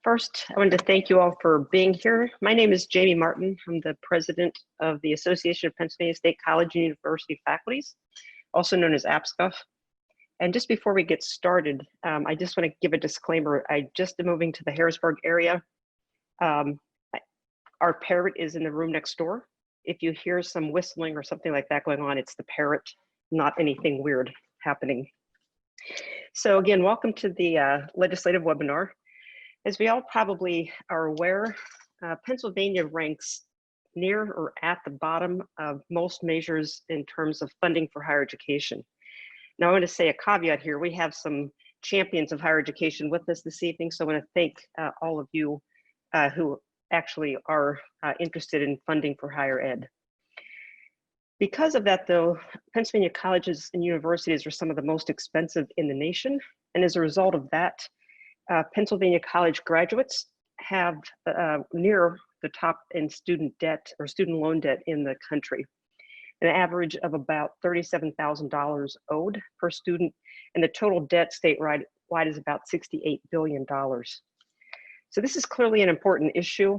First, I wanted to thank you all for being here. My name is Jamie Martin. I'm the president of the Association of Pennsylvania State College and University Faculties, also known as APSCUF. And just before we get started, I just want to give a disclaimer. I just am moving to the Harrisburg area. Our parrot is in the room next door. If you hear some whistling or something like that going on, it's the parrot, not anything weird happening. So again, welcome to the legislative webinar. As we all probably are aware, Pennsylvania ranks near or at the bottom of most measures in terms of funding for higher education. Now I want to say a caveat here. We have some champions of higher education with us this evening, so I want to thank all of you who actually are interested in funding for higher ed. Because of that though, Pennsylvania colleges and universities are some of the most expensive in the nation, and as a result of that, Pennsylvania college graduates have near the top in student debt or student loan debt in the country, an average of about $37,000 owed per student, and the total debt statewide is about $68 billion. So this is clearly an important issue,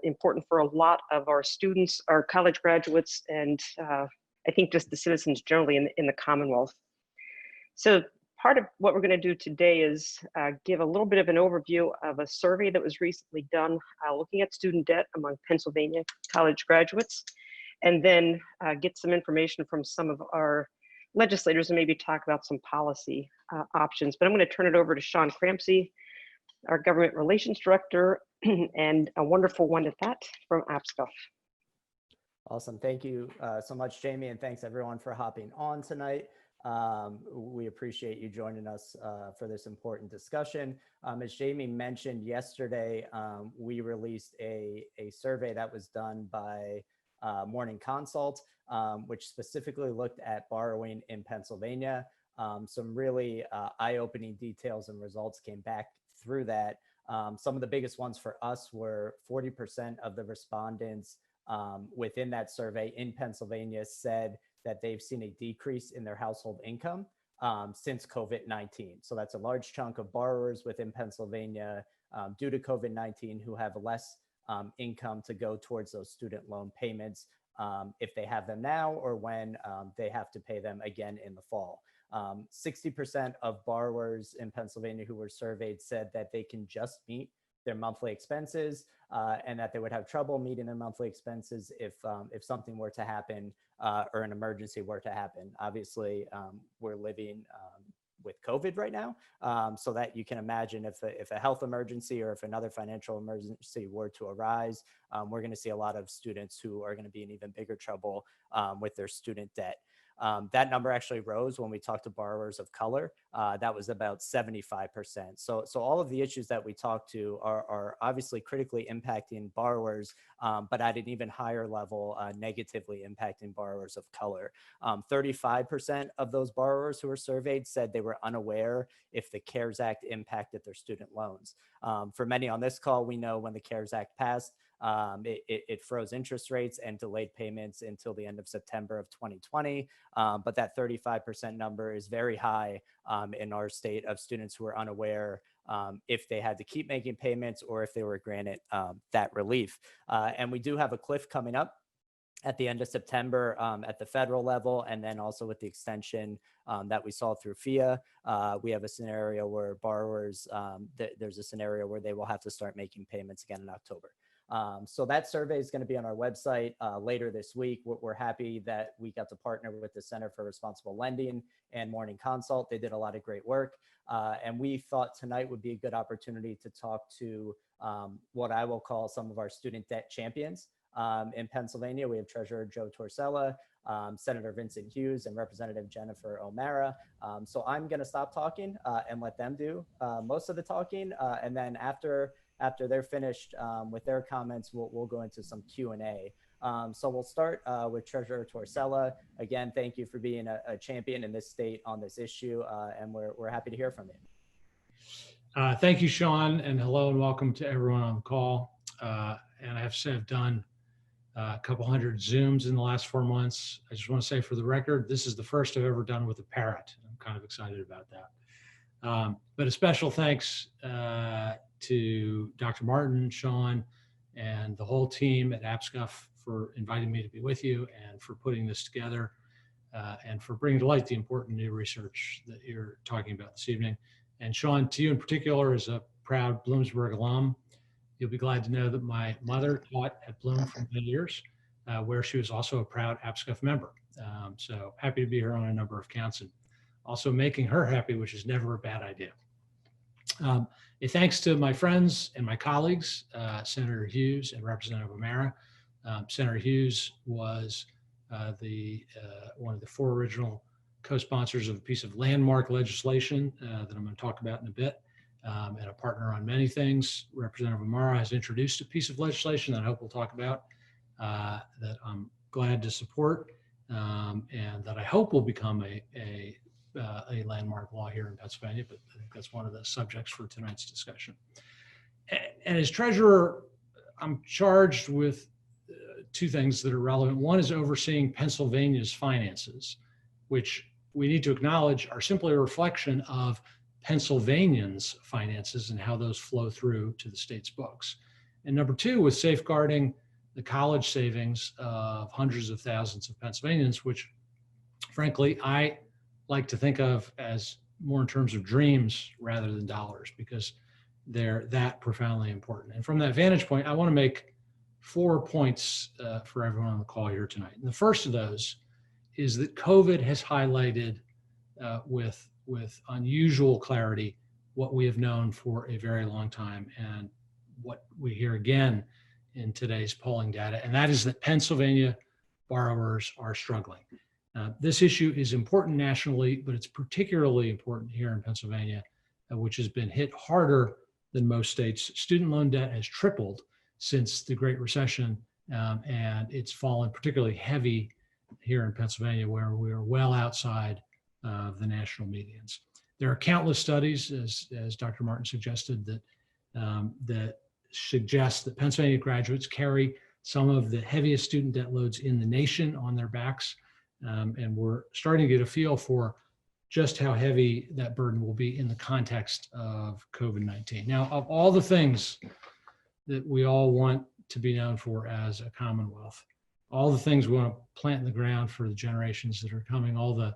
important for a lot of our students, our college graduates, and I think just the citizens generally in the Commonwealth. So part of what we're going to do today is give a little bit of an overview of a survey that was recently done looking at student debt among Pennsylvania college graduates, and then get some information from some of our legislators and maybe talk about some policy options. But I'm going to turn it over to Sean Crampsie, our government relations director, and a wonderful one at that from APSCUF. Awesome. Thank you so much, Jamie, and thanks everyone for hopping on tonight. We appreciate you joining us for this important discussion. As Jamie mentioned yesterday, we released a survey that was done by Morning Consult, which specifically looked at borrowing in Pennsylvania. Some really eye-opening details and results came back through that. Some of the biggest ones for us were 40% of the respondents within that survey in Pennsylvania said that they've seen a decrease in their household income since COVID-19. So that's a large chunk of borrowers within Pennsylvania due to COVID-19 who have less income to go towards those student loan payments if they have them now or when they have to pay them again in the fall. 60% of borrowers in Pennsylvania who were surveyed said that they can just meet their monthly expenses and that they would have trouble meeting their monthly expenses if something were to happen or an emergency were to happen. Obviously, we're living with COVID right now, so that you can imagine if a health emergency or if another financial emergency were to arise, we're going to see a lot of students who are going to be in even bigger trouble with their student debt. That number actually rose when we talked to borrowers of color. That was about 75%. So all of the issues that we talked to are obviously critically impacting borrowers, but at an even higher level, negatively impacting borrowers of color. 35% of those borrowers who were surveyed said they were unaware if the CARES Act impacted their student loans. For many on this call, we know when the CARES Act passed, it froze interest rates and delayed payments until the end of September of 2020. But that 35% number is very high in our state of students who are unaware if they had to keep making payments or if they were granted that relief. And we do have a cliff coming up at the end of September at the federal level, and then also with the extension that we saw through FIA, we have a scenario where borrowers, there's a scenario where they will have to start making payments again in October. So that survey is going to be on our website later this week. We're happy that we got to partner with the Center for Responsible Lending and Morning Consult. They did a lot of great work. And we thought tonight would be a good opportunity to talk to what I will call some of our student debt champions in Pennsylvania. We have Treasurer Joe Torsella, Senator Vincent Hughes, and Representative Jennifer O'Mara. So I'm going to stop talking and let them do most of the talking. And then after they're finished with their comments, we'll go into some Q&A. So we'll start with Treasurer Torsella. Again, thank you for being a champion in this state on this issue, and we're happy to hear from you. Thank you, Sean, and hello and welcome to everyone on the call. And I have to say I've done a couple hundred Zooms in the last 4 months. I just want to say for the record, this is the first I've ever done with a parrot. I'm kind of excited about that. But a special thanks to Dr. Martin, Sean, and the whole team at APSCUF for inviting me to be with you and for putting this together and for bringing to light the important new research that you're talking about this evening. And Sean, to you in particular, as a proud Bloomsburg alum, you'll be glad to know that my mother taught at Bloom for many years, where she was also a proud APSCUF member. So happy to be here on a number of counts and also making her happy, which is never a bad idea. A thanks to my friends and my colleagues, Senator Hughes and Representative O'Mara. Senator Hughes was one of the 4 original co-sponsors of a piece of landmark legislation that I'm going to talk about in a bit, and a partner on many things. Representative O'Mara has introduced a piece of legislation that I hope we'll talk about that I'm glad to support, and that I hope will become a landmark law here in Pennsylvania, but I think that's one of the subjects for tonight's discussion. And as treasurer, I'm charged with 2 things that are relevant. One is overseeing Pennsylvania's finances, which we need to acknowledge are simply a reflection of Pennsylvanians' finances and how those flow through to the state's books. And number 2 was safeguarding the college savings of hundreds of thousands of Pennsylvanians, which frankly, I like to think of as more in terms of dreams rather than dollars, because they're that profoundly important. And from that vantage point, I want to make 4 points for everyone on the call here tonight. And the first of those is that COVID has highlighted with unusual clarity what we have known for a very long time and what we hear again in today's polling data, and that is that Pennsylvania borrowers are struggling. This issue is important nationally, but it's particularly important here in Pennsylvania, which has been hit harder than most states. Student loan debt has tripled since the Great Recession, and it's fallen particularly heavy here in Pennsylvania, where we are well outside of the national medians. There are countless studies, as Dr. Martin suggested, that suggest that Pennsylvania graduates carry some of the heaviest student debt loads in the nation on their backs. And we're starting to get a feel for just how heavy that burden will be in the context of COVID-19. Now, of all the things that we all want to be known for as a Commonwealth, all the things we want to plant in the ground for the generations that are coming, all the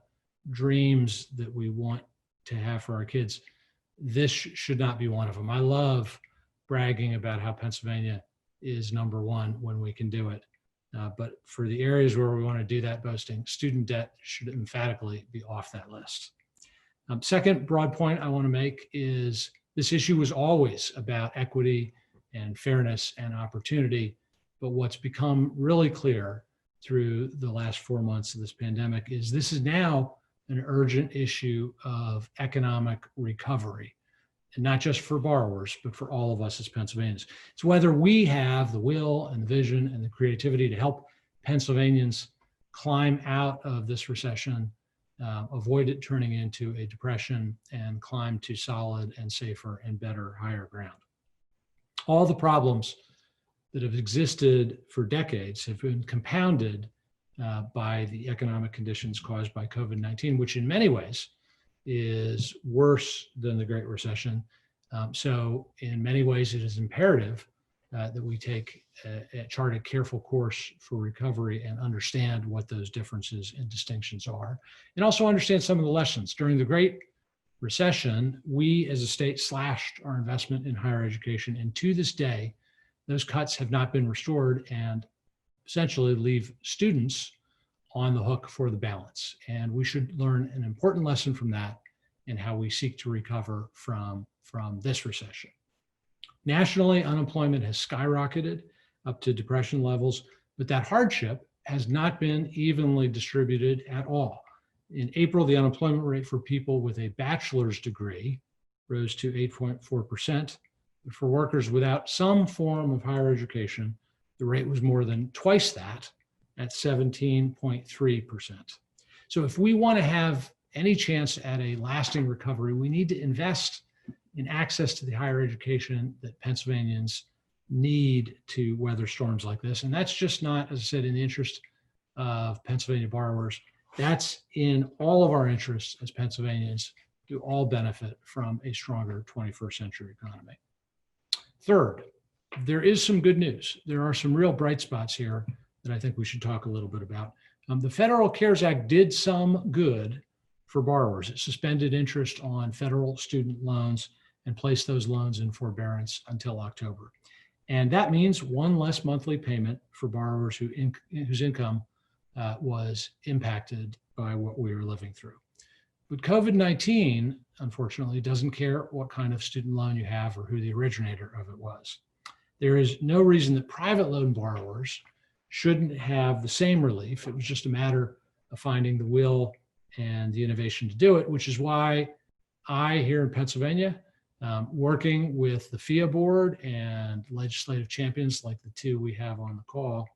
dreams that we want to have for our kids, this should not be one of them. I love bragging about how Pennsylvania is #1 when we can do it. But for the areas where we want to do that boasting, student debt should emphatically be off that list. Second broad point I want to make is this issue was always about equity and fairness and opportunity. But what's become really clear through the last 4 months of this pandemic is this is now an urgent issue of economic recovery. And not just for borrowers, but for all of us as Pennsylvanians. It's whether we have the will and the vision and the creativity to help Pennsylvanians climb out of this recession, avoid it turning into a depression, and climb to solid and safer and better higher ground. All the problems that have existed for decades have been compounded by the economic conditions caused by COVID-19, which in many ways is worse than the Great Recession. So in many ways, it is imperative that we chart a careful course for recovery and understand what those differences and distinctions are, and also understand some of the lessons. During the Great Recession, we as a state slashed our investment in higher education, and to this day, those cuts have not been restored and essentially leave students on the hook for the balance. And we should learn an important lesson from that in how we seek to recover from this recession. Nationally, unemployment has skyrocketed up to depression levels, but that hardship has not been evenly distributed at all. In April, the unemployment rate for people with a bachelor's degree rose to 8.4%. But for workers without some form of higher education, the rate was more than twice that, at 17.3%. So if we want to have any chance at a lasting recovery, we need to invest in access to the higher education that Pennsylvanians need to weather storms like this. And that's just not, as I said, in the interest of Pennsylvania borrowers. That's in all of our interests as Pennsylvanians to all benefit from a stronger 21st century economy. Third, there is some good news. There are some real bright spots here that I think we should talk a little bit about. The Federal CARES Act did some good for borrowers. It suspended interest on federal student loans and placed those loans in forbearance until October. And that means one less monthly payment for borrowers whose income was impacted by what we were living through. But COVID-19, unfortunately, doesn't care what kind of student loan you have or who the originator of it was. There is no reason that private loan borrowers shouldn't have the same relief. It was just a matter of finding the will and the innovation to do it, which is why I, here in Pennsylvania, working with the FIA board and legislative champions like the two we have on the call,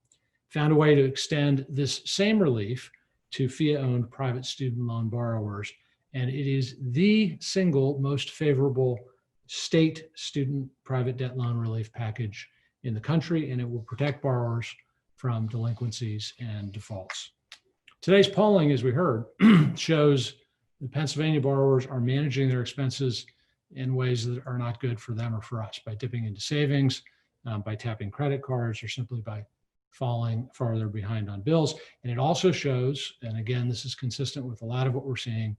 found a way to extend this same relief to FIA-owned private student loan borrowers. And it is the single most favorable state student private debt loan relief package in the country, and it will protect borrowers from delinquencies and defaults. Today's polling, as we heard, shows that Pennsylvania borrowers are managing their expenses in ways that are not good for them or for us, by dipping into savings, by tapping credit cards, or simply by falling farther behind on bills. And it also shows, and again, this is consistent with a lot of what we're seeing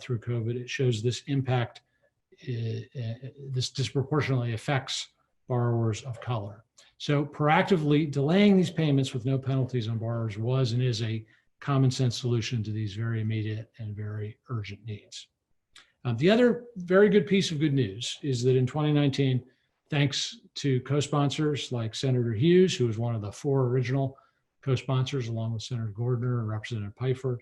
through COVID, it shows this impact, this disproportionately affects borrowers of color. So proactively delaying these payments with no penalties on borrowers was and is a common sense solution to these very immediate and very urgent needs. The other very good piece of good news is that in 2019, thanks to co-sponsors like Senator Hughes, who was one of the 4 original co-sponsors, along with Senator Gordner and Representative Pfeiffer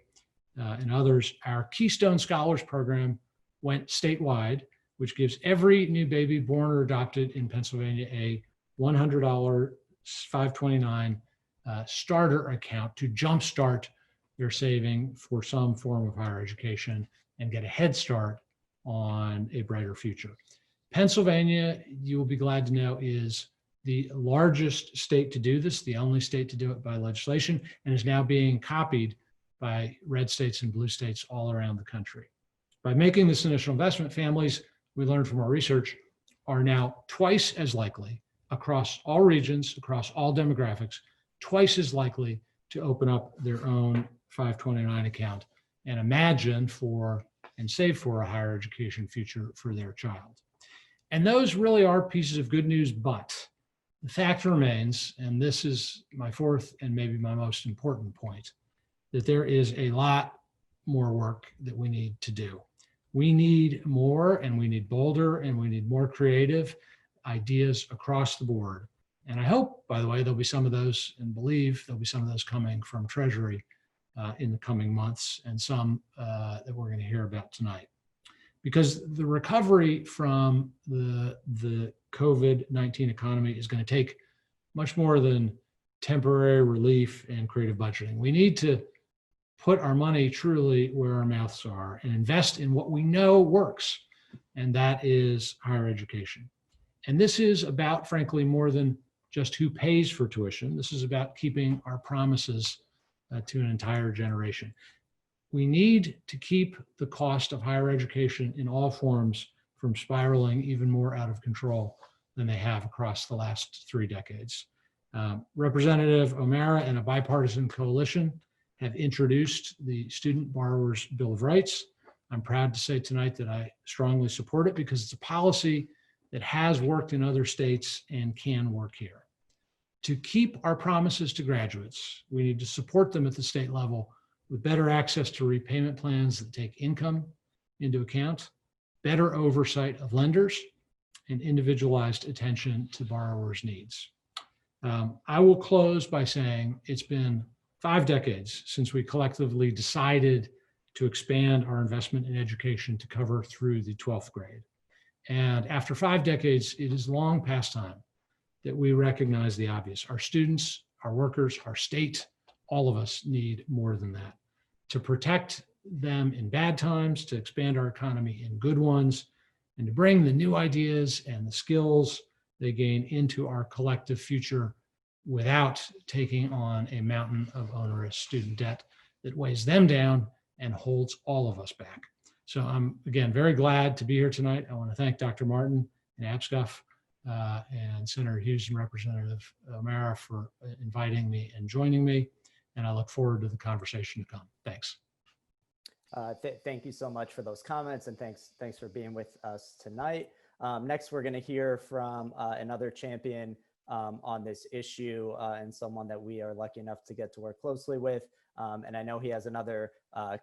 and others, our Keystone Scholars Program went statewide, which gives every new baby born or adopted in Pennsylvania a $100 529 starter account to jumpstart their saving for some form of higher education and get a head start on a brighter future. Pennsylvania, you will be glad to know, is the largest state to do this, the only state to do it by legislation, and is now being copied by red states and blue states all around the country. By making this initial investment, families, we learned from our research, are now twice as likely across all regions, across all demographics, twice as likely to open up their own 529 account and imagine for and save for a higher education future for their child. And those really are pieces of good news, but the fact remains, and this is my 4th and maybe my most important point, that there is a lot more work that we need to do. We need more, and we need bolder, and we need more creative ideas across the board. And I hope, by the way, there'll be some of those, and believe there'll be some of those coming from Treasury in the coming months, and some that we're going to hear about tonight. Because the recovery from the COVID-19 economy is going to take much more than temporary relief and creative budgeting. We need to put our money truly where our mouths are and invest in what we know works, and that is higher education. And this is about, frankly, more than just who pays for tuition. This is about keeping our promises to an entire generation. We need to keep the cost of higher education in all forms from spiraling even more out of control than they have across the last 3 decades. Representative O'Mara and a bipartisan coalition have introduced the Student Borrowers Bill of Rights. I'm proud to say tonight that I strongly support it because it's a policy that has worked in other states and can work here. To keep our promises to graduates, we need to support them at the state level with better access to repayment plans that take income into account, better oversight of lenders, and individualized attention to borrowers' needs. I will close by saying it's been 5 decades since we collectively decided to expand our investment in education to cover through the 12th grade. And after 5 decades, it is long past time that we recognize the obvious. Our students, our workers, our state, all of us need more than that. To protect them in bad times, to expand our economy in good ones, and to bring the new ideas and the skills they gain into our collective future without taking on a mountain of onerous student debt that weighs them down and holds all of us back. So I'm, again, very glad to be here tonight. I want to thank Dr. Martin and APSCUF and Senator Hughes and Representative O'Mara for inviting me and joining me. And I look forward to the conversation to come. Thanks. Thank you so much for those comments, and thanks for being with us tonight. Next, we're going to hear from another champion on this issue, and someone that we are lucky enough to get to work closely with. And I know he has another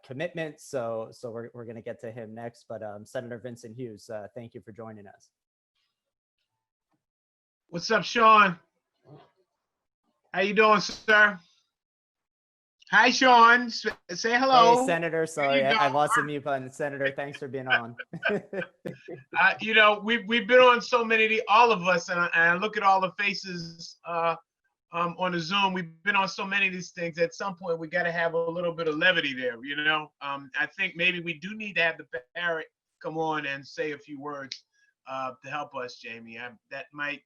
commitment, so we're going to get to him next. But Senator Vincent Hughes, thank you for joining us. What's up, Sean? How you doing, sir? Hi, Sean. Say hello. Hey, Senator. Sorry, I lost the mute button. Senator, thanks for being on. You know, we've been on so many, all of us, and I look at all the faces on the Zoom. We've been on so many of these things. At some point, we got to have a little bit of levity there, you know. I think maybe we do need to have the parrot come on and say a few words to help us, Jamie. That might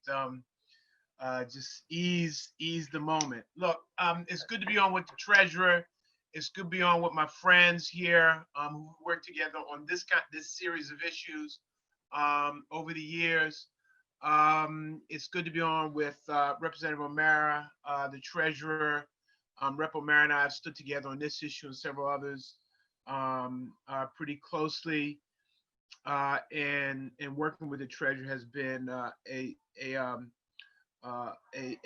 just ease the moment. Look, it's good to be on with the treasurer. It's good to be on with my friends here who work together on this series of issues over the years. It's good to be on with Representative O'Mara, the treasurer. Rep. O'Mara and I have stood together on this issue and several others pretty closely. And working with the treasurer has been a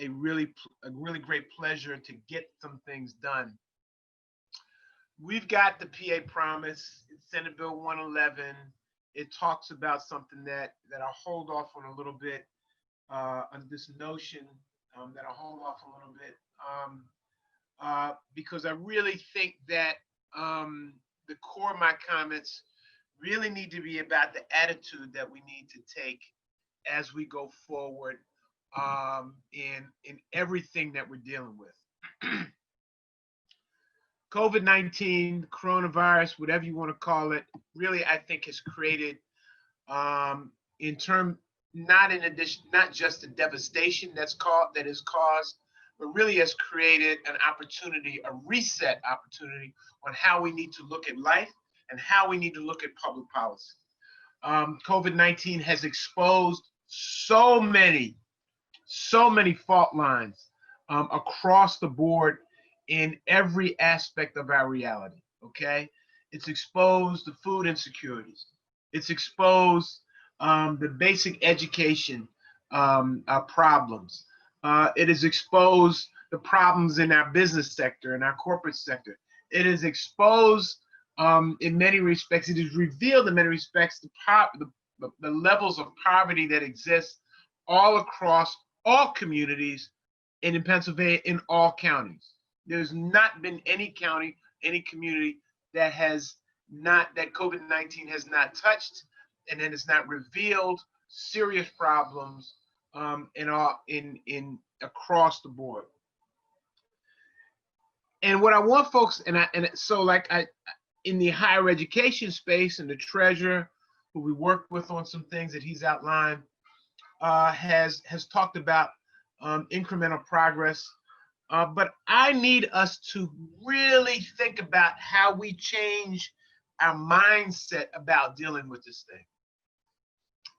really great pleasure to get some things done. We've got the PA promise. It's Senate Bill 111. It talks about something that I'll hold off on a little bit, on this notion that I'll hold off a little bit, because I really think that the core of my comments really need to be about the attitude that we need to take as we go forward in everything that we're dealing with. COVID-19, coronavirus, whatever you want to call it, really I think has created, not just the devastation that is caused, but really has created an opportunity, a reset opportunity on how we need to look at life and how we need to look at public policy. COVID-19 has exposed so many fault lines across the board in every aspect of our reality, okay? It's exposed the food insecurities. It's exposed the basic education problems. It has exposed the problems in our business sector, in our corporate sector. It has exposed, in many respects, it has revealed in many respects the levels of poverty that exist all across all communities and in Pennsylvania, in all counties. There's not been any county, any community that COVID-19 has not touched, and then it's not revealed serious problems in across the board. And what I want folks, in the higher education space, and the treasurer, who we worked with on some things that he's outlined, has talked about incremental progress. But I need us to really think about how we change our mindset about dealing with this thing.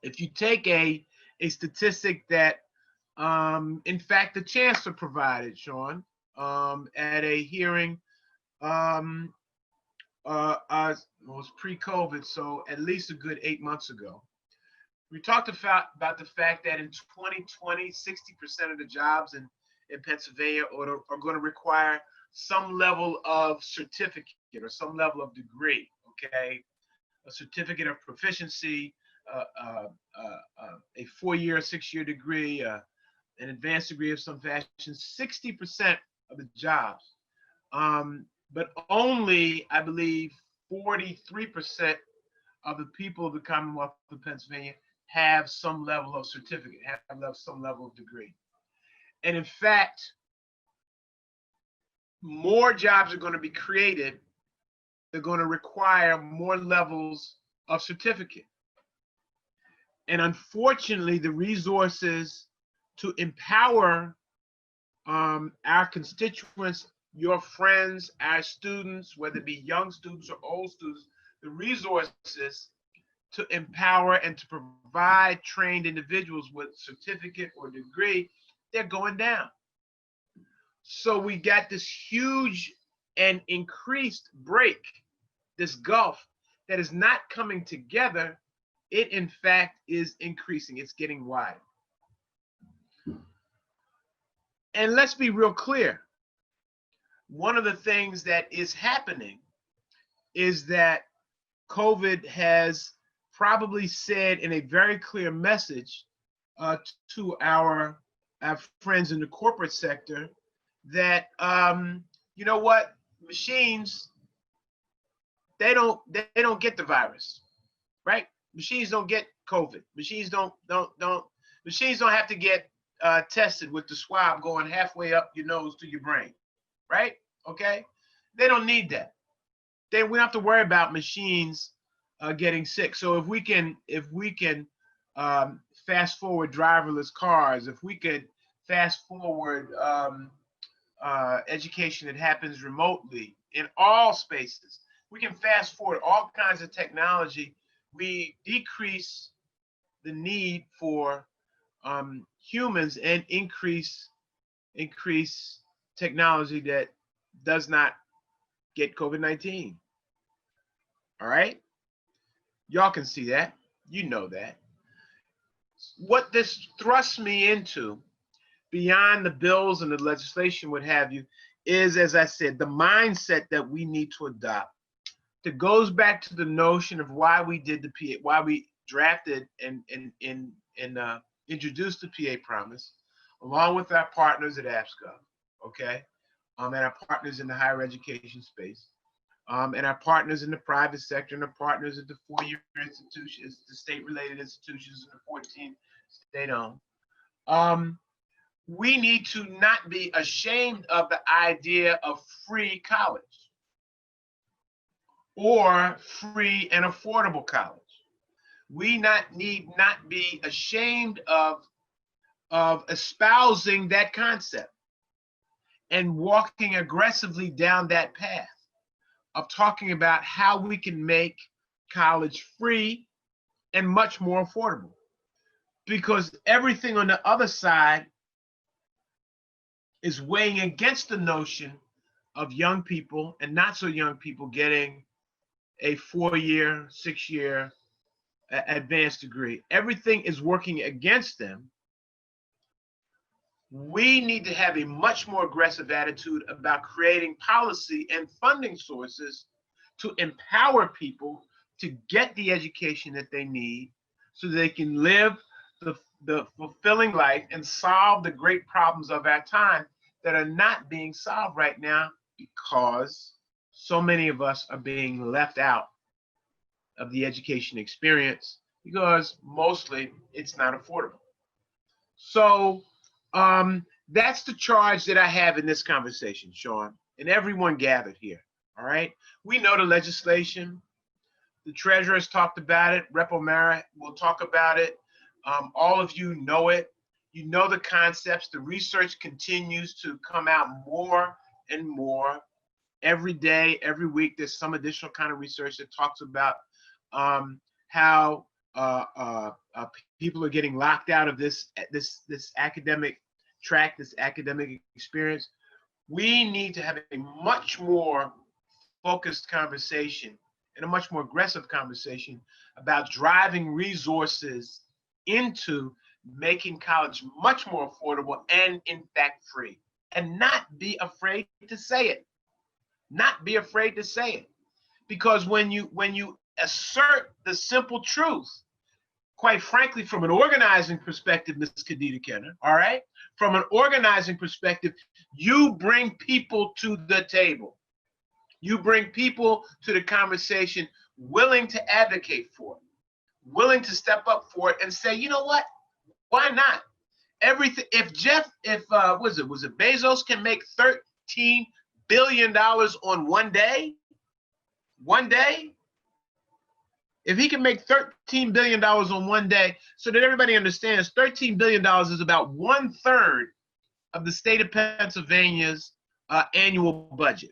If you take a statistic that, in fact, the chancellor provided, Sean, at a hearing, it was pre-COVID, so at least a good 8 months ago. We talked about the fact that in 2020, 60% of the jobs in Pennsylvania are going to require some level of certificate or some level of degree, okay? A certificate of proficiency, a 4-year, 6-year degree, an advanced degree of some fashion, 60% of the jobs. But only, I believe, 43% of the people of the Commonwealth of Pennsylvania have some level of certificate, have some level of degree. And in fact, more jobs are going to be created. They're going to require more levels of certificate. And unfortunately, the resources to empower our constituents, your friends, our students, whether it be young students or old students, the resources to empower and to provide trained individuals with certificate or degree, they're going down. So we got this huge and increased break, this gulf that is not coming together. It in fact is increasing. It's getting wider. And let's be real clear. One of the things that is happening is that COVID has probably said in a very clear message to our friends in the corporate sector that you know what, machines, they don't get the virus, right? Machines don't get COVID. Machines don't have to get tested with the swab going halfway up your nose to your brain, right? Okay, they don't need that. We don't have to worry about machines getting sick. So if we can fast forward driverless cars, if we could fast forward education that happens remotely in all spaces, we can fast forward all kinds of technology. We decrease the need for humans and increase technology that does not get COVID-19. All right? Y'all can see that. You know that. What this thrusts me into, beyond the bills and the legislation, what have you, is, as I said, the mindset that we need to adopt that goes back to the notion of why we did the PA, why we drafted and introduced the PA Promise, along with our partners at APSCUF, okay, and our partners in the higher education space, and our partners in the private sector, and our partners at the four-year institutions, the state-related institutions, and the 14 state-owned. We need to not be ashamed of the idea of free college or free and affordable college. We need not be ashamed of espousing that concept and walking aggressively down that path of talking about how we can make college free and much more affordable. Because everything on the other side is weighing against the notion of young people and not so young people getting a 4-year, 6-year advanced degree. Everything is working against them. We need to have a much more aggressive attitude about creating policy and funding sources to empower people to get the education that they need so they can live the fulfilling life and solve the great problems of our time that are not being solved right now because so many of us are being left out of the education experience because mostly it's not affordable. So that's the charge that I have in this conversation, Sean, and everyone gathered here, all right? We know the legislation. The treasurer has talked about it. Rep. O'Mara will talk about it. All of you know it. You know the concepts. The research continues to come out more and more. Every day, every week, there's some additional kind of research that talks about how people are getting locked out of this academic track, this academic experience. We need to have a much more focused conversation and a much more aggressive conversation about driving resources into making college much more affordable and in fact free, and not be afraid to say it. Not be afraid to say it. Because when you assert the simple truth, quite frankly, from an organizing perspective, Ms. Khadija Kenner, all right? From an organizing perspective, you bring people to the table. You bring people to the conversation willing to advocate for it, willing to step up for it and say, you know what? Why not? Everything, if was it Bezos can make $13 billion on one day, if he can make $13 billion on one day, so that everybody understands, $13 billion is about 1/3 of the state of Pennsylvania's annual budget.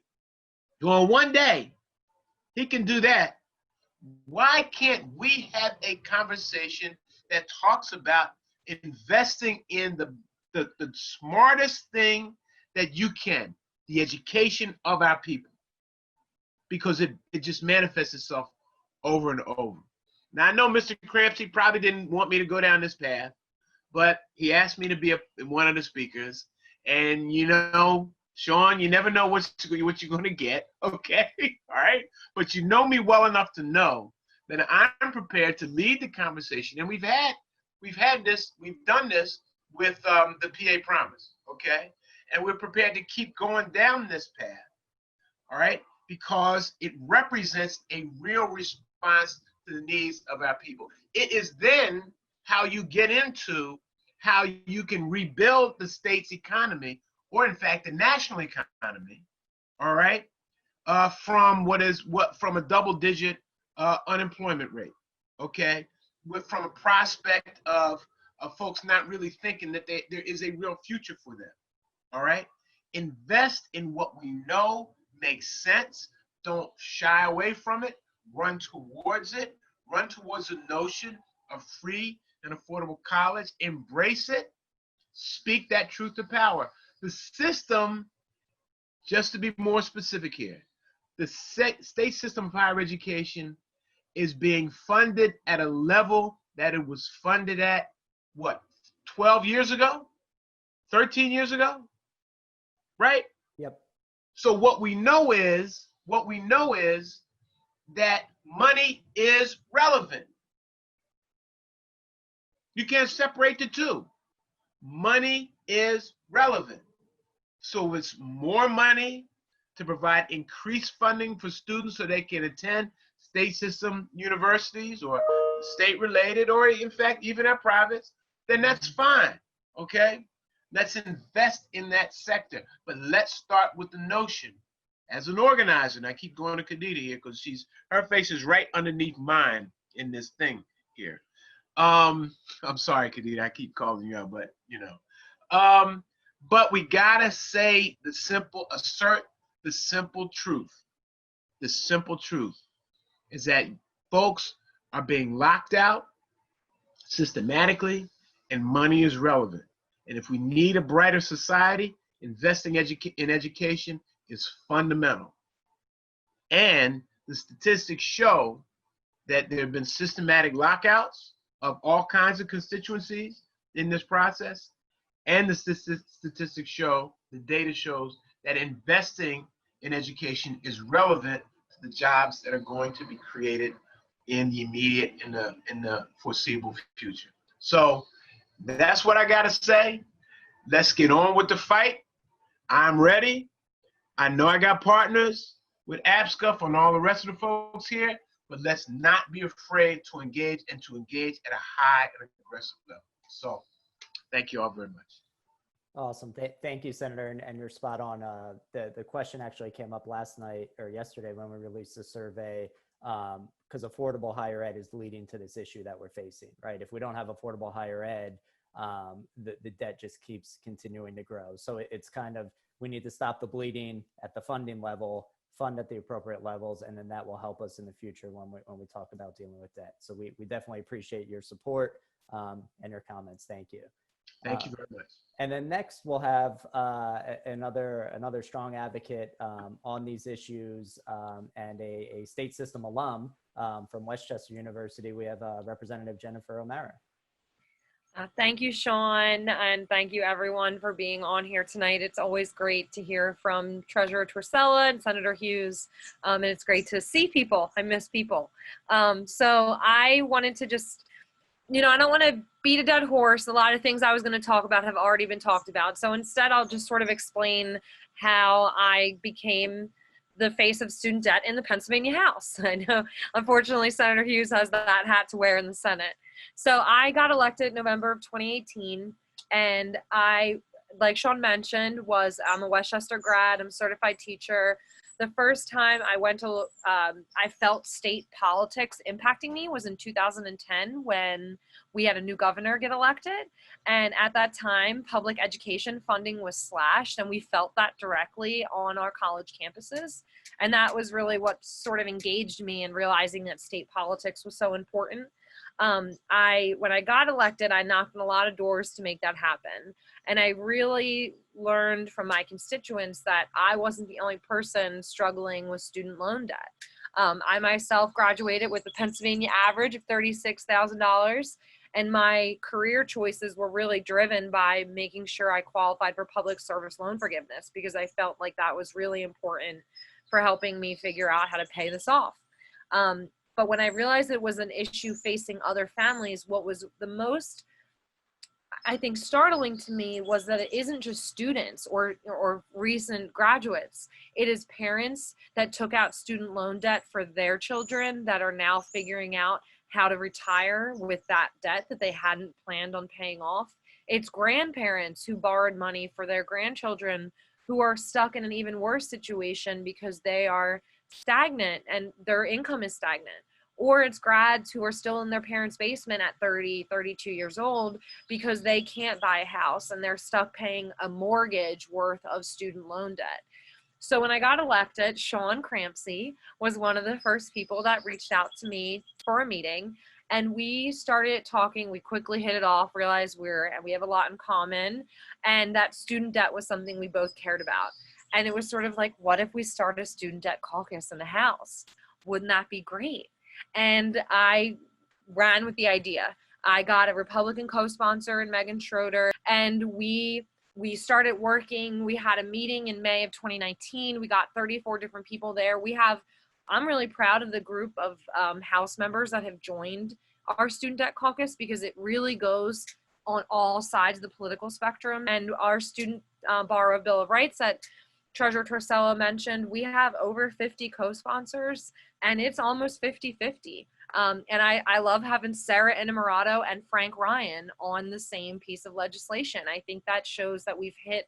On one day, he can do that. Why can't we have a conversation that talks about investing in the smartest thing that you can, the education of our people? Because it just manifests itself over and over. Now, I know Mr. Crampsie probably didn't want me to go down this path, but he asked me to be one of the speakers. And, you know, Sean, you never know what you're going to get, okay? All right? But you know me well enough to know that I'm prepared to lead the conversation. And we've done this with the PA Promise, okay? And we're prepared to keep going down this path, all right? Because it represents a real response to the needs of our people. It is then how you get into how you can rebuild the state's economy, or in fact, the national economy, all right, from a double-digit unemployment rate, okay, from a prospect of folks not really thinking that there is a real future for them, all right? Invest in what we know makes sense. Don't shy away from it. Run towards it. Run towards the notion of free and affordable college. Embrace it. Speak that truth to power. The system, just to be more specific here, the state system of higher education is being funded at a level that it was funded at, what, 12 years ago? 13 years ago? Right? Yep. So what we know is that money is relevant. You can't separate the two. Money is relevant. So it's more money to provide increased funding for students so they can attend state system universities or state related, or in fact, even at privates, then that's fine, okay? Let's invest in that sector, but let's start with the notion. As an organizer, and I keep going to Khadija here because her face is right underneath mine in this thing here. I'm sorry, Khadija, I keep calling you out, but you know. But we gotta assert the simple truth. The simple truth is that folks are being locked out systematically, and money is relevant. And if we need a brighter society, investing in education is fundamental. And the statistics show that there have been systematic lockouts of all kinds of constituencies in this process. And the statistics show, the data shows that investing in education is relevant to the jobs that are going to be created in the immediate, in the foreseeable future. So that's what I gotta say. Let's get on with the fight. I'm ready. I know I got partners with APSCUF and all the rest of the folks here, but let's not be afraid to engage and to engage at a high and aggressive level. So thank you all very much. Awesome. Thank you, Senator. And you're spot on. The question actually came up last night or yesterday when we released the survey, because affordable higher ed is leading to this issue that we're facing, right? If we don't have affordable higher ed, the debt just keeps continuing to grow. So it's kind of, we need to stop the bleeding at the funding level, fund at the appropriate levels, and then that will help us in the future when we talk about dealing with debt. So we definitely appreciate your support and your comments. Thank you. Thank you very much. And then next we'll have another strong advocate on these issues and a state system alum from Westchester University. We have Representative Jennifer O'Mara. Thank you, Sean, and thank you everyone for being on here tonight. It's always great to hear from Treasurer Torsella and Senator Hughes, and it's great to see people. I miss people. So I wanted to just, you know, I don't want to beat a dead horse. A lot of things I was going to talk about have already been talked about. So instead, I'll just sort of explain how I became the face of student debt in the Pennsylvania House. I know, unfortunately, Senator Hughes has that hat to wear in the Senate. So I got elected November of 2018, and I, like Sean mentioned, I'm a Westchester grad. I'm a certified teacher. The first time I went to, I felt state politics impacting me was in 2010 when we had a new governor get elected. And at that time, public education funding was slashed, and we felt that directly on our college campuses. And that was really what sort of engaged me in realizing that state politics was so important. When I got elected, I knocked on a lot of doors to make that happen. And I really learned from my constituents that I wasn't the only person struggling with student loan debt. I myself graduated with a Pennsylvania average of $36,000. And my career choices were really driven by making sure I qualified for public service loan forgiveness, because I felt like that was really important for helping me figure out how to pay this off. But when I realized it was an issue facing other families, what was the most, I think, startling to me was that it isn't just students or recent graduates. It is parents that took out student loan debt for their children that are now figuring out how to retire with that debt that they hadn't planned on paying off. It's grandparents who borrowed money for their grandchildren who are stuck in an even worse situation because they are stagnant and their income is stagnant. Or it's grads who are still in their parents' basement at 30, 32 years old because they can't buy a house and they're stuck paying a mortgage worth of student loan debt. So when I got elected, Sean Crampsie was one of the first people that reached out to me for a meeting, and we started talking. We quickly hit it off, realized we have a lot in common, and that student debt was something we both cared about. And it was sort of like, what if we start a student debt caucus in the House? Wouldn't that be great? And I ran with the idea. I got a Republican co-sponsor in Megan Schroeder, and we started working. We had a meeting in May of 2019. We got 34 different people there. I'm really proud of the group of House members that have joined our student debt caucus, because it really goes on all sides of the political spectrum. And our student borrower bill of rights that Treasurer Torsella mentioned, we have over 50 co-sponsors, and it's almost 50-50. And I love having Sarah Innamorato and Frank Ryan on the same piece of legislation. I think that shows that we've hit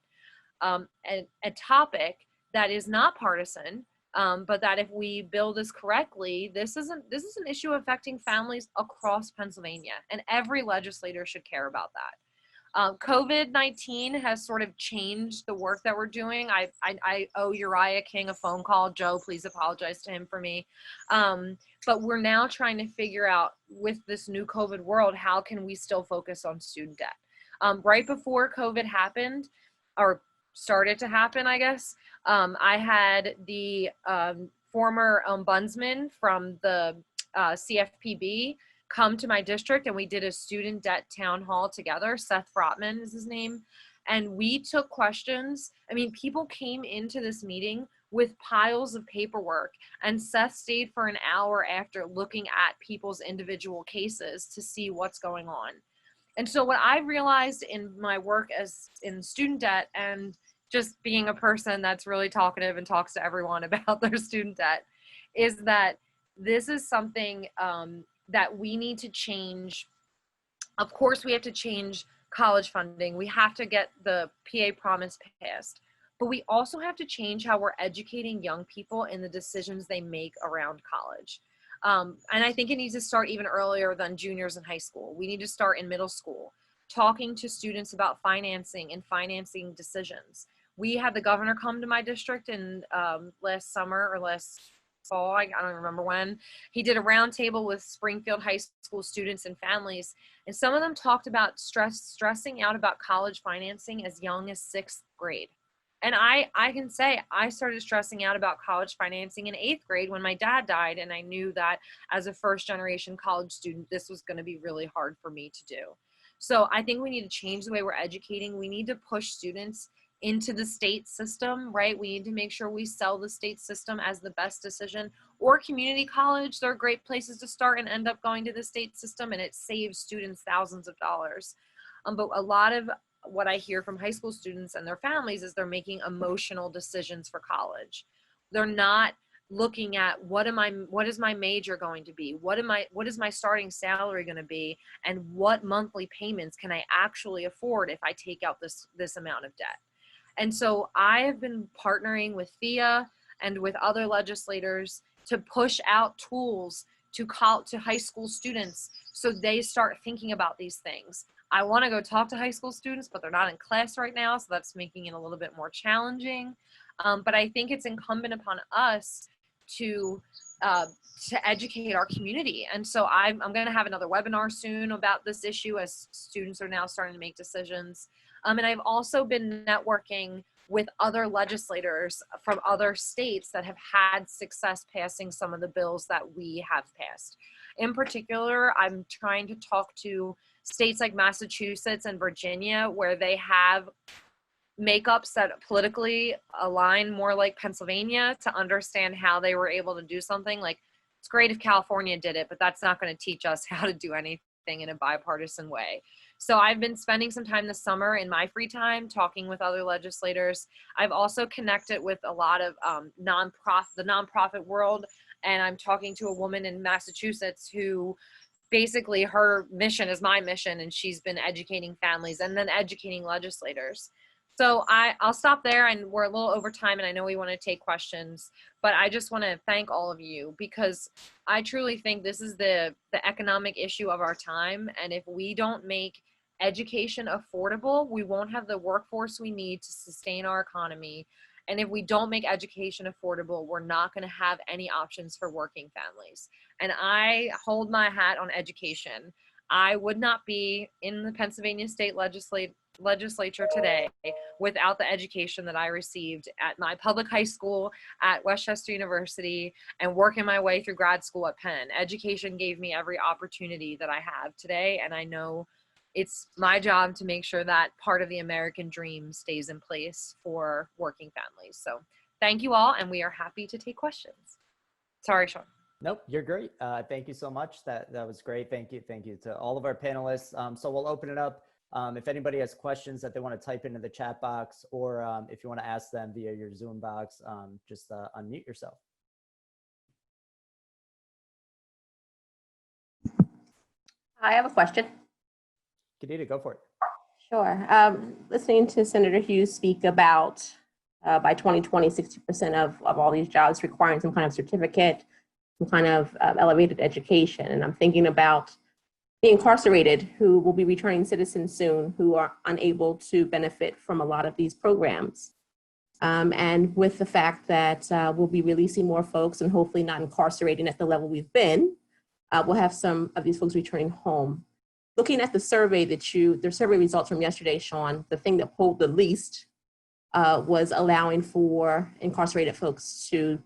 a topic that is not partisan, but that if we build this correctly, this is an issue affecting families across Pennsylvania, and every legislator should care about that. COVID-19 has sort of changed the work that we're doing. I owe Uriah King a phone call. Joe, please apologize to him for me. But we're now trying to figure out, with this new COVID world, how can we still focus on student debt? Right before COVID happened, or started to happen, I guess, I had the former ombudsman from the CFPB come to my district, and we did a student debt town hall together. Seth Frotman is his name. And we took questions. I mean, people came into this meeting with piles of paperwork, and Seth stayed for an hour after looking at people's individual cases to see what's going on. And so what I realized in my work as in student debt, and just being a person that's really talkative and talks to everyone about their student debt, is that this is something that we need to change. Of course, we have to change college funding. We have to get the PA promise passed, but we also have to change how we're educating young people in the decisions they make around college. And I think it needs to start even earlier than juniors in high school. We need to start in middle school, talking to students about financing and financing decisions. We had the governor come to my district in last summer or last fall, I don't remember when. He did a roundtable with Springfield High School students and families, and some of them talked about stressing out about college financing as young as 6th grade. And I can say I started stressing out about college financing in 8th grade when my dad died, and I knew that as a first-generation college student, this was going to be really hard for me to do. So I think we need to change the way we're educating. We need to push students into the state system, right? We need to make sure we sell the state system as the best decision, or community college. They're great places to start and end up going to the state system, and it saves students thousands of dollars. But a lot of what I hear from high school students and their families is they're making emotional decisions for college. They're not looking at what is my major going to be? What is my starting salary going to be? And what monthly payments can I actually afford if I take out this amount of debt? And so I have been partnering with Thea and with other legislators to push out tools to high school students so they start thinking about these things. I want to go talk to high school students, but they're not in class right now, so that's making it a little bit more challenging. But I think it's incumbent upon us to educate our community. And so I'm going to have another webinar soon about this issue as students are now starting to make decisions. And I've also been networking with other legislators from other states that have had success passing some of the bills that we have passed. In particular, I'm trying to talk to states like Massachusetts and Virginia, where they have makeups that politically align more like Pennsylvania, to understand how they were able to do something. Like, it's great if California did it, but that's not going to teach us how to do anything in a bipartisan way. So I've been spending some time this summer in my free time talking with other legislators. I've also connected with a lot of the nonprofit world, and I'm talking to a woman in Massachusetts who basically her mission is my mission, and she's been educating families and then educating legislators. So I'll stop there, and we're a little over time, and I know we want to take questions, but I just want to thank all of you, because I truly think this is the economic issue of our time. And if we don't make education affordable, we won't have the workforce we need to sustain our economy. And if we don't make education affordable, we're not going to have any options for working families. And I hold my hat on education. I would not be in the Pennsylvania State Legislature today without the education that I received at my public high school, at Westchester University, and working my way through grad school at Penn. Education gave me every opportunity that I have today, and I know it's my job to make sure that part of the American dream stays in place for working families. So thank you all, and we are happy to take questions. Sorry, Sean. Nope, you're great. Thank you so much. That was great. Thank you to all of our panelists. So we'll open it up. If anybody has questions that they want to type into the chat box, or if you want to ask them via your Zoom box, just unmute yourself. I have a question. Kadita, go for it. Sure. Listening to Senator Hughes speak about by 2020, 60% of all these jobs requiring some kind of certificate, some kind of elevated education. And I'm thinking about the incarcerated who will be returning citizens soon, who are unable to benefit from a lot of these programs. And with the fact that we'll be releasing more folks and hopefully not incarcerating at the level we've been, we'll have some of these folks returning home. Looking at the survey the survey results from yesterday, Sean, the thing that pulled the least was allowing for incarcerated folks to,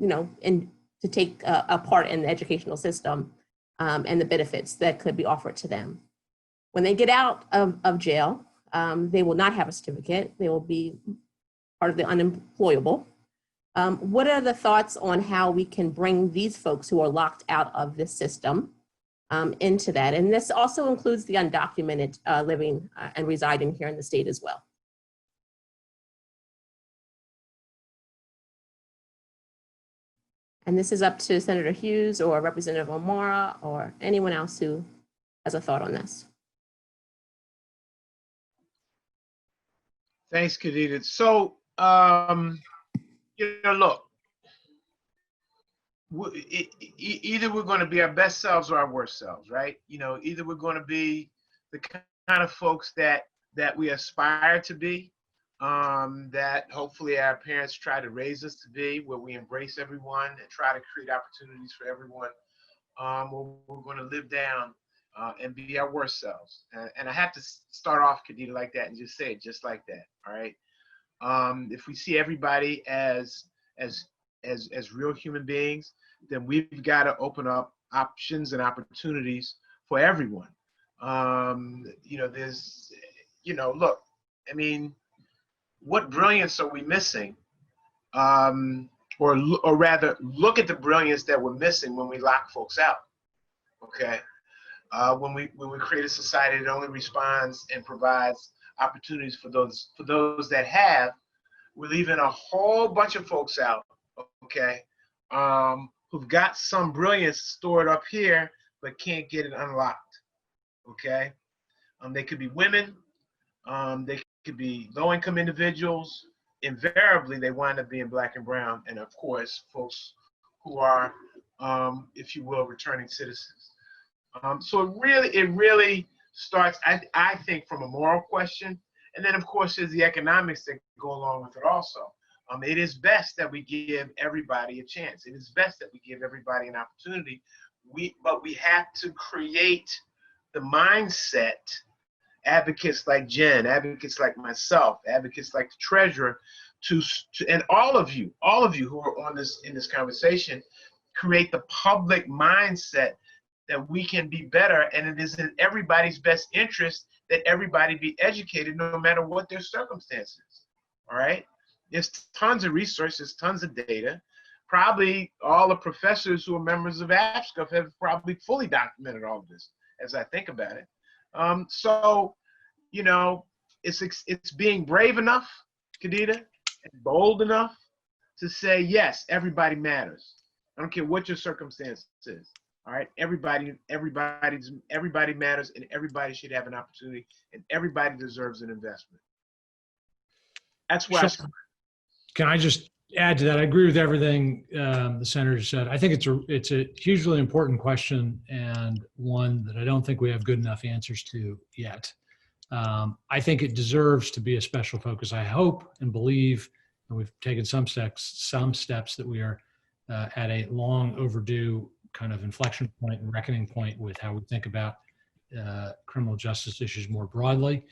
to take a part in the educational system and the benefits that could be offered to them. When they get out of jail, they will not have a certificate. They will be part of the unemployable. What are the thoughts on how we can bring these folks who are locked out of this system into that? And this also includes the undocumented living and residing here in the state as well. And this is up to Senator Hughes or Representative O'Mara or anyone else who has a thought on this. Thanks, Kadita. So, look, either we're going to be our best selves or our worst selves, right? Either we're going to be the kind of folks that we aspire to be, that hopefully our parents try to raise us to be, where we embrace everyone and try to create opportunities for everyone, we're going to live down and be our worst selves. And I have to start off, Kadita, like that and just say it just like that, all right? If we see everybody as real human beings, then we've got to open up options and opportunities for everyone. Look, I mean, what brilliance are we missing? Or rather, look at the brilliance that we're missing when we lock folks out. Okay, when we create a society that only responds and provides opportunities for those that have, we're leaving a whole bunch of folks out. Okay, who've got some brilliance stored up here but can't get it unlocked. Okay, they could be women. They could be low-income individuals. invariably they wind up being Black and brown, and of course, folks who are, if you will, returning citizens. So it really starts, I think, from a moral question, and then of course there's the economics that go along with it also. It is best that we give everybody a chance. It is best that we give everybody an opportunity. But we have to create the mindset, advocates like Jen, advocates like myself, advocates like the treasurer, and all of you who are in this conversation, create the public mindset that we can be better, and it is in everybody's best interest that everybody be educated no matter what their circumstances, all right? There's tons of resources, tons of data. Probably all the professors who are members of APSCUF have probably fully documented all of this as I think about it. So, you know, it's being brave enough, Khadija, and bold enough to say, yes, everybody matters. I don't care what your circumstance is. All right, everybody matters, and everybody should have an opportunity, and everybody deserves an investment. That's why. Can I just add to that? I agree with everything the senator said. I think it's a hugely important question, and one that I don't think we have good enough answers to yet. I think it deserves to be a special focus. I hope and believe, and we've taken some steps that we are at a long overdue kind of inflection point and reckoning point with how we think about criminal justice issues more broadly.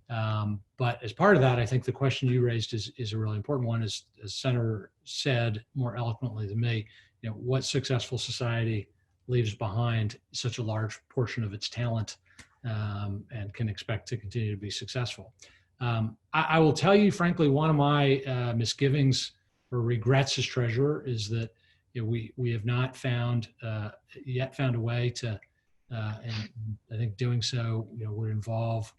But as part of that, I think the question you raised is a really important one. As Senator said more eloquently than me, you know, what successful society leaves behind such a large portion of its talent and can expect to continue to be successful. I will tell you, frankly, one of my misgivings or regrets as treasurer is that, you know, we have not yet found a way to, and I think doing so, you know, would involve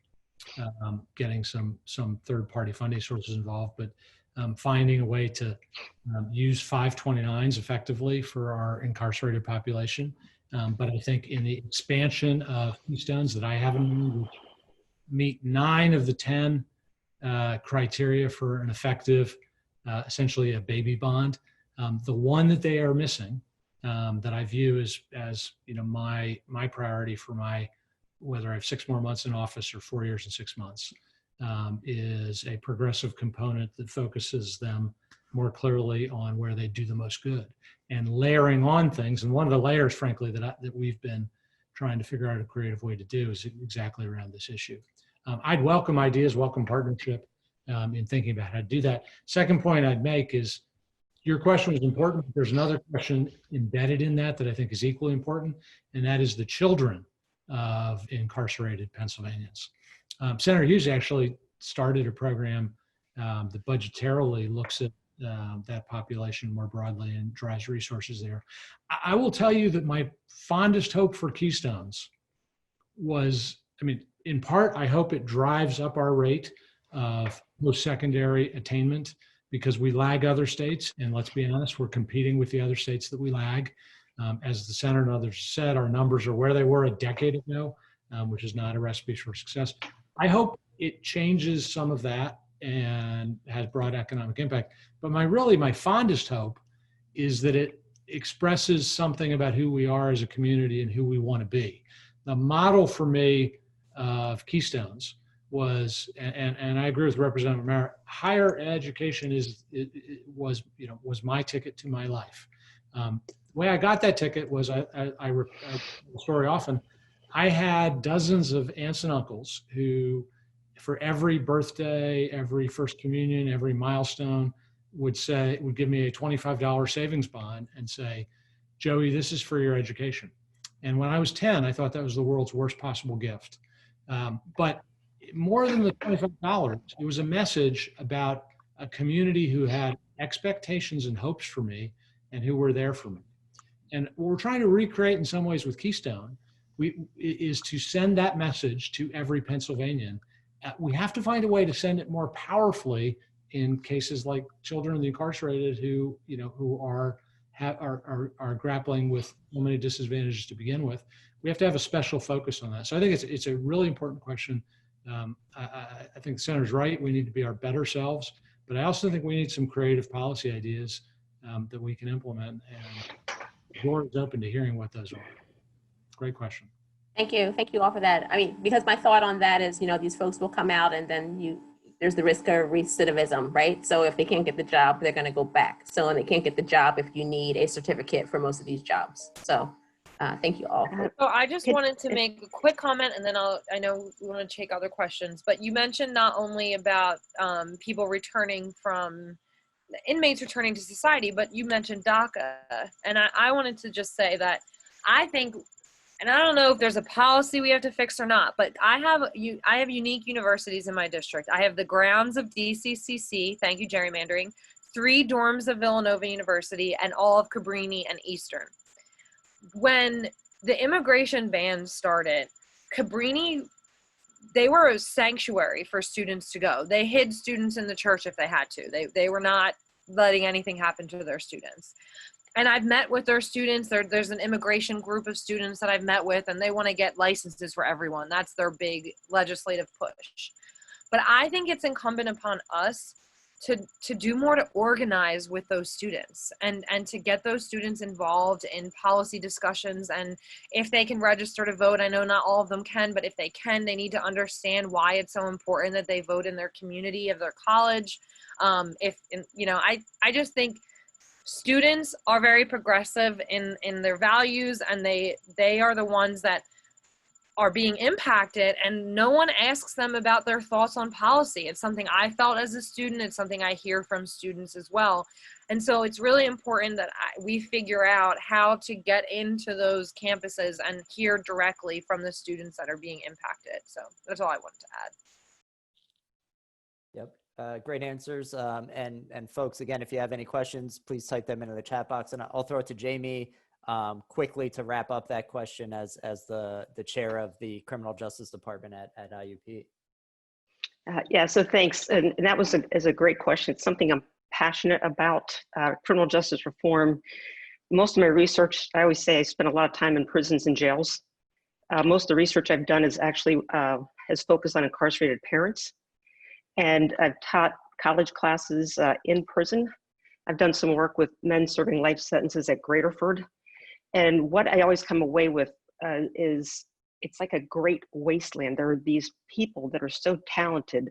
getting some third-party funding sources involved, but finding a way to use 529s effectively for our incarcerated population. But I think in the expansion of Keystones that I haven't meet 9 of the 10 criteria for an effective, essentially a baby bond. The one that they are missing, that I view as you know, my priority for whether I have 6 more months in office or 4 years and 6 months, is a progressive component that focuses them more clearly on where they do the most good and layering on things. And one of the layers, frankly, that we've been trying to figure out a creative way to do is exactly around this issue. I'd welcome ideas, welcome partnership in thinking about how to do that. Second point I'd make is, your question was important, but there's another question embedded in that I think is equally important, and that is the children of incarcerated Pennsylvanians. Senator Hughes actually started a program that budgetarily looks at that population more broadly and drives resources there. I will tell you that my fondest hope for Keystones was, I mean, in part, I hope it drives up our rate of post-secondary attainment, because we lag other states, and let's be honest, we're competing with the other states that we lag. As the senator and others said, our numbers are where they were a decade ago, which is not a recipe for success. I hope it changes some of that and has broad economic impact. But my fondest hope is that it expresses something about who we are as a community and who we want to be. The model for me of Keystones was, and I agree with Representative Merritt, higher education was my ticket to my life. The way I got that ticket was, I tell the story often, I had dozens of aunts and uncles who, for every birthday, every first communion, every milestone, would give me a $25 savings bond and say, Joey, this is for your education. And when I was 10, I thought that was the world's worst possible gift. But more than the $25, it was a message about a community who had expectations and hopes for me and who were there for me. And what we're trying to recreate in some ways with Keystone is to send that message to every Pennsylvanian. We have to find a way to send it more powerfully in cases like children of the incarcerated who are grappling with so many disadvantages to begin with. We have to have a special focus on that. So I think it's a really important question. I think the senator's right. We need to be our better selves. But I also think we need some creative policy ideas that we can implement, and the door is open to hearing what those are. Great question. Thank you. Thank you all for that. I mean, because my thought on that is, these folks will come out and then there's the risk of recidivism, right? So if they can't get the job, they're going to go back. So, and they can't get the job if you need a certificate for most of these jobs. So thank you all. So I just wanted to make a quick comment, and then I know we want to take other questions, but you mentioned not only about people returning from, inmates returning to society, but you mentioned DACA. And I wanted to just say that I think, and I don't know if there's a policy we have to fix or not, but I have unique universities in my district. I have the grounds of DCCC, thank you, gerrymandering, 3 dorms of Villanova University, and all of Cabrini and Eastern. When the immigration ban started, Cabrini, they were a sanctuary for students to go. They hid students in the church if they had to. They were not letting anything happen to their students. And I've met with their students. There's an immigration group of students that I've met with, and they want to get licenses for everyone. That's their big legislative push. But I think it's incumbent upon us to do more to organize with those students and to get those students involved in policy discussions. And if they can register to vote, I know not all of them can, but if they can, they need to understand why it's so important that they vote in their community of their college. I just think students are very progressive in their values, and they are the ones that are being impacted, and no one asks them about their thoughts on policy. It's something I felt as a student. It's something I hear from students as well. And so it's really important that we figure out how to get into those campuses and hear directly from the students that are being impacted. So that's all I wanted to add. Yep. Great answers. And folks, again, if you have any questions, please type them into the chat box, and I'll throw it to Jamie quickly to wrap up that question as the chair of the Criminal Justice Department at IUP. Yeah, so thanks. And that was a great question. It's something I'm passionate about, criminal justice reform. Most of my research, I always say I spent a lot of time in prisons and jails. Most of the research I've done is actually has focused on incarcerated parents. And I've taught college classes in prison. I've done some work with men serving life sentences at Graterford. And what I always come away with is it's like a great wasteland. There are these people that are so talented,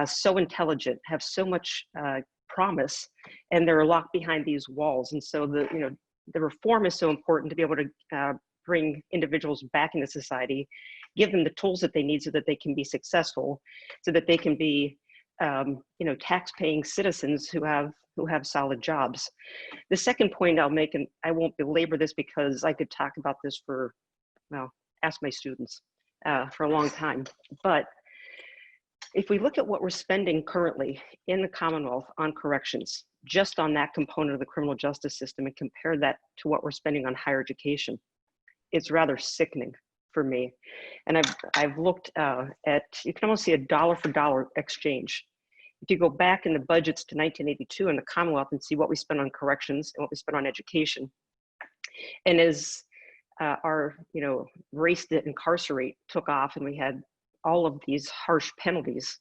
so intelligent, have so much promise, and they're locked behind these walls. And so the reform is so important to be able to bring individuals back into society, give them the tools that they need so that they can be successful, so that they can be tax-paying citizens who have solid jobs. The second point I'll make, and I won't belabor this because I could talk about this for, ask my students for a long time. But if we look at what we're spending currently in the Commonwealth on corrections, just on that component of the criminal justice system, and compare that to what we're spending on higher education, it's rather sickening for me. And I've looked at, you can almost see a dollar for dollar exchange. If you go back in the budgets to 1982 in the Commonwealth and see what we spent on corrections and what we spent on education, and as our race to incarcerate took off and we had all of these harsh penalties,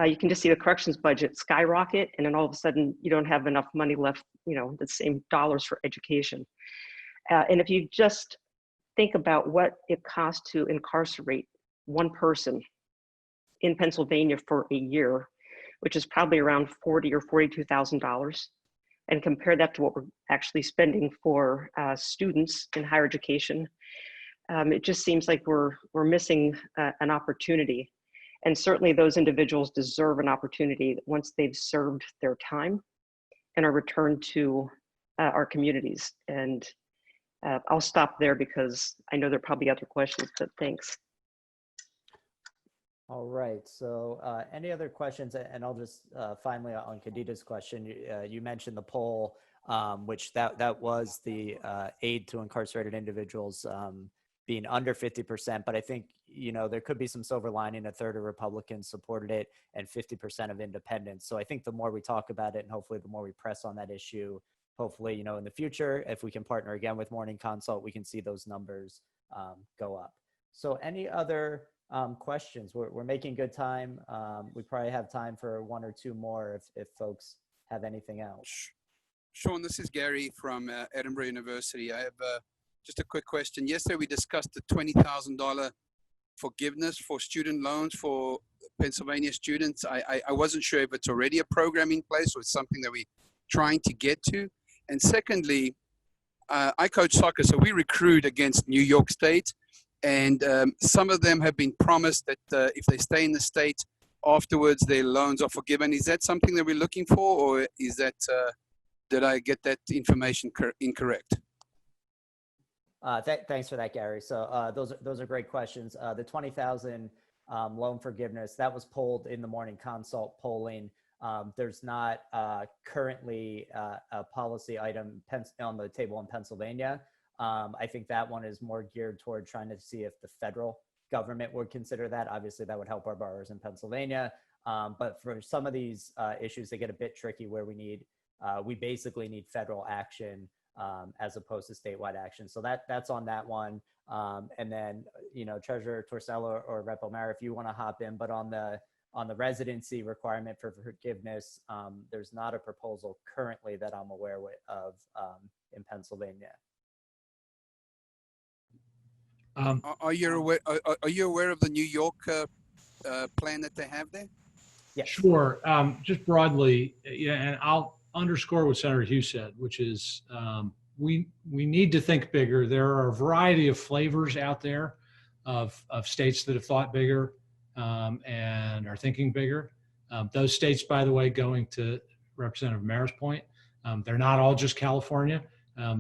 you can just see the corrections budget skyrocket, and then all of a sudden you don't have enough money left, the same dollars for education. And if you just think about what it costs to incarcerate one person in Pennsylvania for a year, which is probably around $40,000 or $42,000, and compare that to what we're actually spending for students in higher education, it just seems like we're missing an opportunity. And certainly those individuals deserve an opportunity once they've served their time and are returned to our communities. And I'll stop there because I know there are probably other questions, but thanks. All right, so any other questions? And I'll just finally on Khadita's question, you mentioned the poll, which that was the aid to incarcerated individuals being under 50%, but I think, there could be some silver lining. A third of Republicans supported it and 50% of independents. So I think the more we talk about it and hopefully the more we press on that issue, hopefully, in the future, if we can partner again with Morning Consult, we can see those numbers go up. So any other questions? We're making good time. We probably have time for one or two more if folks have anything else. Sean, this is Gary from Edinburgh University. I have just a quick question. Yesterday, we discussed the $20,000 forgiveness for student loans for Pennsylvania students. I wasn't sure if it's already a program in place or it's something that we're trying to get to. And secondly, I coach soccer, so we recruit against New York State. And some of them have been promised that if they stay in the state, afterwards their loans are forgiven. Is that something that we're looking for, or is that, did I get that information incorrect? Thanks for that, Gary. So those are great questions. The 20,000 loan forgiveness, that was polled in the morning consult polling. There's not currently a policy item on the table in Pennsylvania. I think that one is more geared toward trying to see if the federal government would consider that. Obviously, that would help our borrowers in Pennsylvania. But for some of these issues, they get a bit tricky where we basically need federal action as opposed to statewide action. So that's on that one. And then, Treasurer Torsella or Rep. O'Mara, if you want to hop in, but on the residency requirement for forgiveness, there's not a proposal currently that I'm aware of in Pennsylvania. Are you aware of the New York plan that they have there? Yes. Sure. Just broadly, and I'll underscore what Senator Hughes said, which is we need to think bigger. There are a variety of flavors out there of states that have thought bigger and are thinking bigger. Those states, by the way, going to Representative Mara's point, they're not all just California.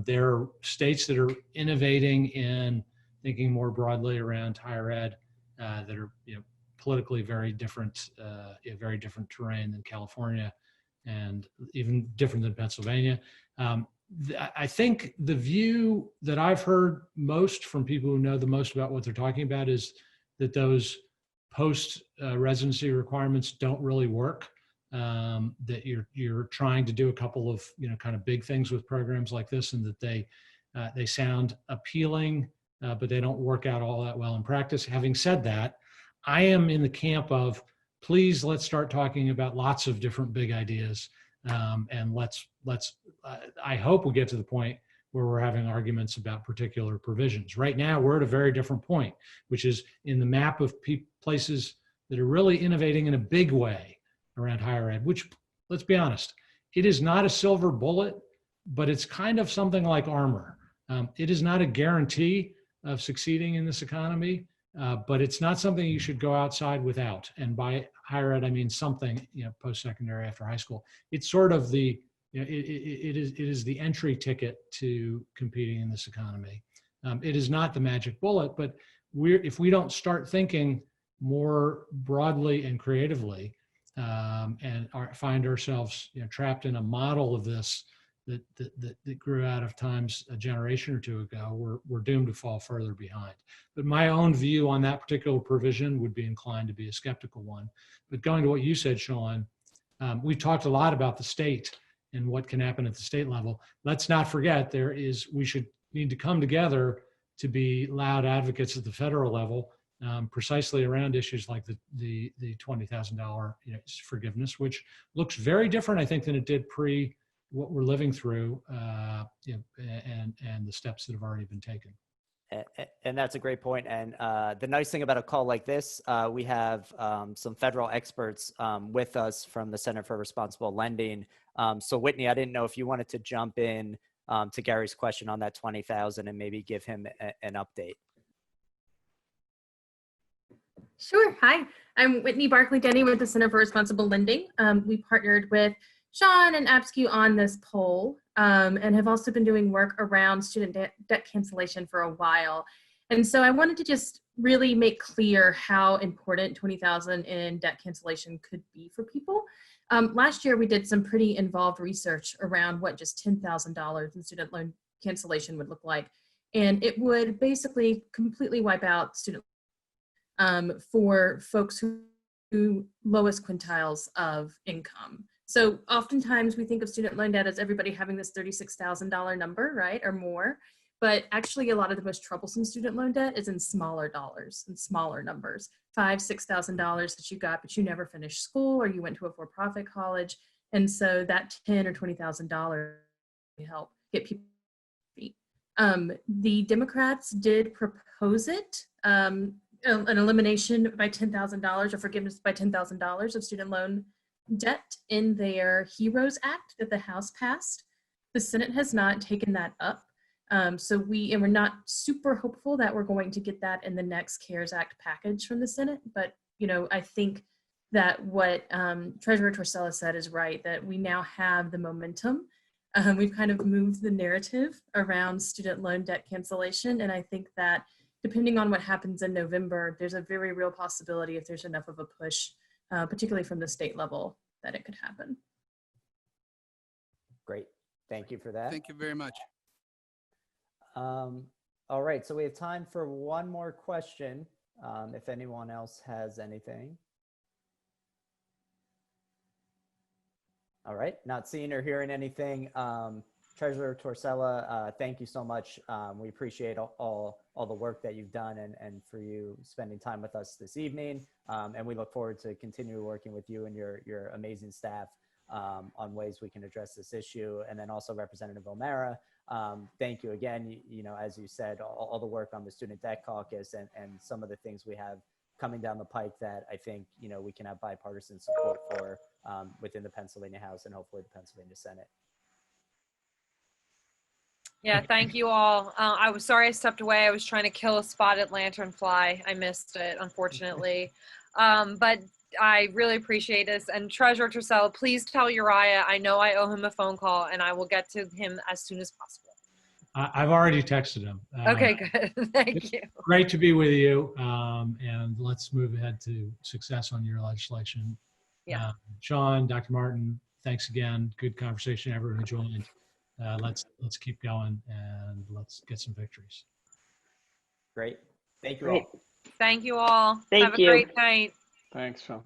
There are states that are innovating in thinking more broadly around higher ed that are politically very different terrain than California and even different than Pennsylvania. I think the view that I've heard most from people who know the most about what they're talking about is that those post residency requirements don't really work. That you're trying to do a couple of kind of big things with programs like this, and that they sound appealing, but they don't work out all that well in practice. Having said that, I am in the camp of please let's start talking about lots of different big ideas, and let's I hope we'll get to the point where we're having arguments about particular provisions. Right now, we're at a very different point, which is in the map of places that are really innovating in a big way around higher ed, which, let's be honest, it is not a silver bullet, but it's kind of something like armor. It is not a guarantee of succeeding in this economy, but it's not something you should go outside without. And by higher ed, I mean something, post-secondary after high school. It's sort of the, it is the entry ticket to competing in this economy. It is not the magic bullet, but if we don't start thinking more broadly and creatively, and find ourselves trapped in a model of this that grew out of times a generation or two ago, we're doomed to fall further behind. But my own view on that particular provision would be inclined to be a skeptical one. But going to what you said, Sean, we talked a lot about the state and what can happen at the state level. Let's not forget we need to come together to be loud advocates at the federal level, precisely around issues like the $20,000 forgiveness, which looks very different, I think, than it did pre what we're living through, and the steps that have already been taken. And that's a great point. And the nice thing about a call like this, we have some federal experts with us from the Center for Responsible Lending. So Whitney, I didn't know if you wanted to jump in to Gary's question on that 20,000 and maybe give him an update. Sure. Hi, I'm Whitney Barclay-Denny with the Center for Responsible Lending. We partnered with Sean and APSCUF on this poll, and have also been doing work around student debt cancellation for a while. And so I wanted to just really make clear how important 20,000 in debt cancellation could be for people. Last year, we did some pretty involved research around what just $10,000 in student loan cancellation would look like. And it would basically completely wipe out student for folks who lowest quintiles of income. So oftentimes we think of student loan debt as everybody having this $36,000 number, right, or more. But actually, a lot of the most troublesome student loan debt is in smaller dollars and smaller numbers. $5,000, $6,000 that you got, but you never finished school, or you went to a for-profit college, and so that $10,000 or $20,000 help get people. The Democrats did propose it, an elimination by $10,000 or forgiveness by $10,000 of student loan debt in their HEROES Act that the House passed. The Senate has not taken that up. So we're not super hopeful that we're going to get that in the next CARES Act package from the Senate. But, I think that what Treasurer Torsella said is right, that we now have the momentum. We've kind of moved the narrative around student loan debt cancellation. And I think that depending on what happens in November, there's a very real possibility, if there's enough of a push, particularly from the state level, that it could happen. Great. Thank you for that. Thank you very much. All right, so we have time for one more question, if anyone else has anything. All right, not seeing or hearing anything. Treasurer Torsella, thank you so much. We appreciate all the work that you've done and for you spending time with us this evening. And we look forward to continue working with you and your amazing staff on ways we can address this issue. And then also Representative O'Mara, thank you again. As you said, all the work on the Student Debt Caucus and some of the things we have coming down the pike that I think, we can have bipartisan support for within the Pennsylvania House and hopefully the Pennsylvania Senate. Yeah, thank you all. I was sorry I stepped away. I was trying to kill a spotted lanternfly. I missed it, unfortunately. But I really appreciate this. And Treasurer Torsella, please tell Uriah I know I owe him a phone call, and I will get to him as soon as possible. I've already texted him. Okay, good. Thank you. Great to be with you. And let's move ahead to success on your legislation. Yeah. Sean, Dr. Martin, thanks again. Good conversation, everyone who joined. Let's keep going and let's get some victories. Great. Thank you Great. all. Thank you all. Thank Have a you. great night. Thanks, Sean.